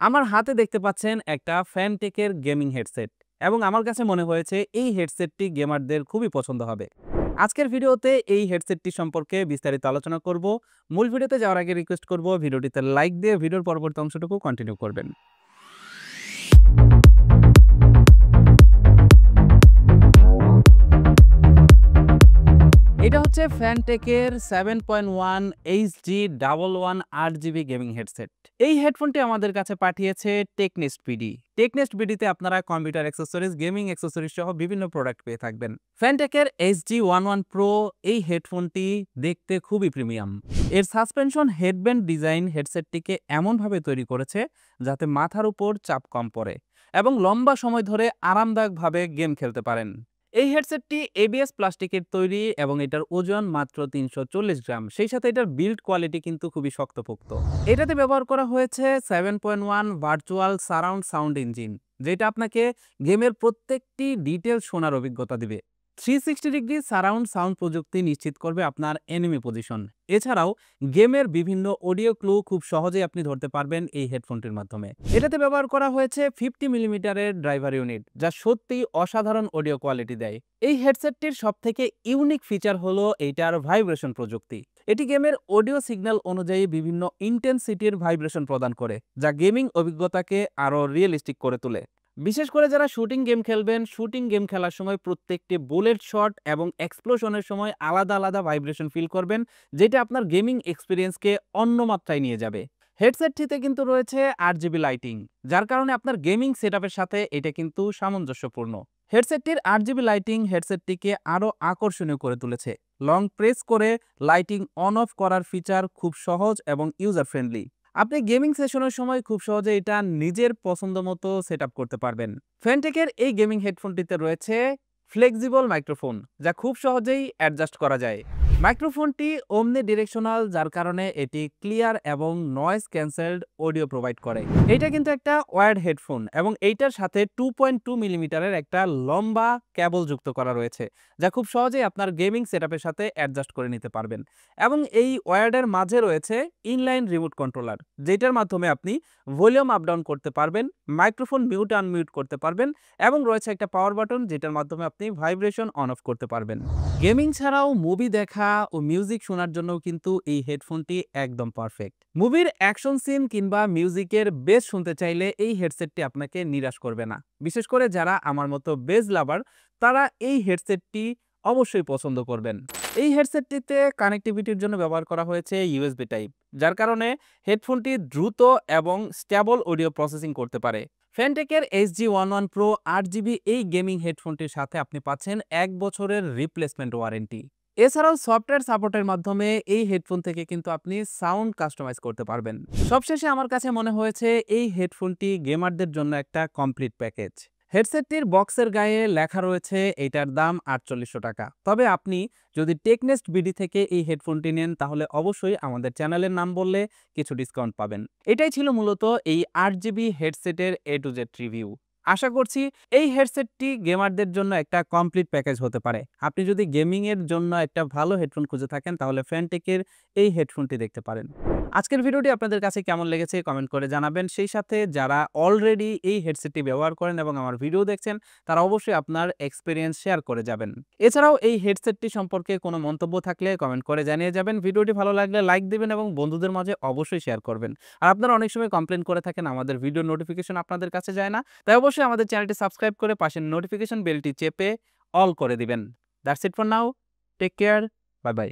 আমার হাতে দেখতে পাচ্ছেন একটা ফ্যানটেকের গেমিং হেডসেট এবং আমার কাছে মনে হয়েছে এই হেডসেটটি গেমারদের খুবই পছন্দ হবে। আজকের ভিডিওতে এই হেডসেটটি সম্পর্কে বিস্তারিত আলোচনা করব। মূল ভিডিওতে যাওয়ার আগে রিকোয়েস্ট করব ভিডিওটিতে লাইক দিয়ে ভিডিওর পরবর্তী অংশটুকু কন্টিনিউ করবেন। এটা হচ্ছে ফ্যানটেকের 7.1 এইচজি 11 8GB গেমিং হেডসেট। এই হেডফোনটি আমাদের কাছে পাঠিয়েছে টেকনেস্ট বিডি। টেকনেস্ট বিডিতে আপনারা কম্পিউটার অ্যাক্সেসরিজ, গেমিং অ্যাক্সেসরিজ সহ বিভিন্ন প্রোডাক্ট পেয়ে থাকবেন। ফ্যানটেকের HG11 Pro এই হেডফোনটি দেখতে খুবই প্রিমিয়াম। এর সাসপেনশন হেডব্যান্ড ডিজাইন হেডসেটটিকে এমনভাবে তৈরি করেছে যাতে মাথার উপর চাপ কম পড়ে এবং লম্বা সময় ধরে আরামদায়কভাবে গেম খেলতে পারেন। এই হেডসেটটি এবিএস প্লাস্টিকের তৈরি এবং এটার ওজন মাত্র 340 গ্রাম। সেই সাথে এটার বিল্ড কোয়ালিটি কিন্তু খুবই শক্তপোক্ত। এটাতে ব্যবহার করা হয়েছে 7.1 ভার্চুয়াল সারাউন্ড সাউন্ড ইঞ্জিন, যেটা আপনাকে গেমের প্রত্যেকটি ডিটেলস শোনার অভিজ্ঞতা দিবে। 360 ডিগ্রি সারাউন্ড সাউন্ড প্রযুক্তি নিশ্চিত করবে আপনার এনিমি পজিশন। এছাড়াও গেমের বিভিন্ন অডিও ক্লু খুব সহজেই আপনি ধরতে পারবেন এই হেডফোনটির মাধ্যমে। এটাতে ব্যবহার করা হয়েছে 50 মিলিমিটারের ড্রাইভার ইউনিট, যা সত্যিই অসাধারণ অডিও কোয়ালিটি দেয়। এই হেডসেটটির সবথেকে ইউনিক ফিচার হলো এইটার ভাইব্রেশন প্রযুক্তি। এটি গেমের অডিও সিগন্যাল অনুযায়ী বিভিন্ন ইন্টেন্সিটির ভাইব্রেশন প্রদান করে, যা গেমিং অভিজ্ঞতাকে আরও রিয়েলিস্টিক করে তোলে। বিশেষ করে যারা শুটিং গেম খেলবেন, শুটিং গেম খেলার সময় প্রত্যেকটি বুলেট শট এবং এক্সপ্লোশনের সময় আলাদা আলাদা ভাইব্রেশন ফিল করবেন, যেটা আপনার গেমিং এক্সপিরিয়েন্সকে অন্য মাত্রায় নিয়ে যাবে। হেডসেটটিতে কিন্তু রয়েছে 8GB লাইটিং, যার কারণে আপনার গেমিং সেটআপের সাথে এটা কিন্তু সামঞ্জস্যপূর্ণ। হেডসেটটির 8GB লাইটিং হেডসেটটিকে আরও আকর্ষণীয় করে তুলেছে। লং প্রেস করে লাইটিং অন অফ করার ফিচার খুব সহজ এবং ইউজার ফ্রেন্ডলি। আপনি গেমিং সেশনের সময় খুব সহজে এটা নিজের পছন্দ মতো সেট করতে পারবেন। ফ্যানটেকের এই গেমিং হেডফোনটিতে রয়েছে ফ্লেক্সিবল মাইক্রোফোন, যা খুব সহজেই অ্যাডজাস্ট করা যায়। মাইক্রোফোনটি ওমনি ডিরেকশনাল, যার কারণে এটি ক্লিয়ার এবং নয়েজ ক্যান্সেলড অডিও প্রোভাইড করে। এটা কিন্তু একটা ওয়্যার্ড হেডফোন এবং এইটার সাথে 2.2 মিলিমিটারের একটা লম্বা কেবল যুক্ত করা রয়েছে, যা খুব সহজেই আপনার গেমিং সেটআপের সাথে অ্যাডজাস্ট করে নিতে পারবেন। এবং এই ওয়্যার্ডের মাঝে রয়েছে ইনলাইন রিমোট কন্ট্রোলার, যেটার মাধ্যমে আপনি ভলিউম আপ ডাউন করতে পারবেন, মাইক্রোফোন মিউট আনমিউট করতে পারবেন এবং রয়েছে একটা পাওয়ার বাটন, যেটার মাধ্যমে আপনি ভাইব্রেশন অন অফ করতে পারবেন। গেমিং ছাড়াও মুভি দেখা ও মিউজিক শোনার জন্য কিন্তু এই হেডফোনটি একদম পারফেক্ট। মুভির অ্যাকশন সিন কিংবা মিউজিকের বেস শুনতে চাইলে এই হেডসেটটি আপনাকে নিরাশ করবে না। বিশেষ করে যারা আমার মতো বেস লাভার, তারা এই হেডসেটটি অবশ্যই পছন্দ করবেন। এই হেডসেটটিতে কানেক্টিভিটির জন্য ব্যবহার করা হয়েছে ইউএসবি টাইপ, যার কারণে হেডফোনটি দ্রুত এবং স্টেবল অডিও প্রসেসিং করতে পারে। ফ্যানটেকের HG11 Pro 8GB এই গেমিং হেডফোনটির সাথে আপনি পাচ্ছেন 1 বছরের রিপ্লেসমেন্ট ওয়ারেন্টি। এছাড়াও সফটওয়্যার সাপোর্টের মাধ্যমে এই হেডফোন থেকে কিন্তু আপনি সাউন্ড কাস্টমাইজ করতে পারবেন। সবশেষে আমার কাছে মনে হয়েছে এই হেডফোনটি গেমারদের জন্য একটা কমপ্লিট প্যাকেজ। হেডসেটটির বক্সের গায়ে লেখা রয়েছে এটার দাম 4800 টাকা। তবে আপনি যদি টেকনেস্ট বিডি থেকে এই হেডফোনটি নেন, তাহলে অবশ্যই আমাদের চ্যানেলের নাম বললে কিছু ডিসকাউন্ট পাবেন। এটাই ছিল মূলত এই 8GB হেডসেটের A to Z রিভিউ। আশা করছি এই হেডসেটটি গেমারদের জন্য একটা কমপ্লিট প্যাকেজ হতে পারে। আপনি যদি গেমিং এর জন্য একটা ভালো হেডফোন খুঁজে থাকেন, তাহলে ফ্যানটেকের এই হেডফোনটি দেখতে পারেন। আজকের ভিডিওটি আপনাদের কাছে কেমন লেগেছে কমেন্ট করে জানাবেন। সেই সাথে যারা অলরেডি এই হেডসেটটি ব্যবহার করেন এবং আমার ভিডিও দেখছেন, তারা অবশ্যই আপনার এক্সপেরিয়েন্স শেয়ার করে যাবেন। এছাড়াও এই হেডসেটটি সম্পর্কে কোনো মন্তব্য থাকলে কমেন্ট করে জানিয়ে যাবেন। ভিডিওটি ভালো লাগলে লাইক দিবেন এবং বন্ধুদের মাঝে অবশ্যই শেয়ার করবেন। আর আপনারা অনেক সময় কমপ্লেন করে থাকেন আমাদের ভিডিও নোটিফিকেশন আপনাদের কাছে যায় না, তাই অবশ্যই আমাদের চ্যানেলটি সাবস্ক্রাইব করে পাশের নোটিফিকেশন বেলটি চেপে অল করে দিবেন। That's it for now. Take care. Bye by.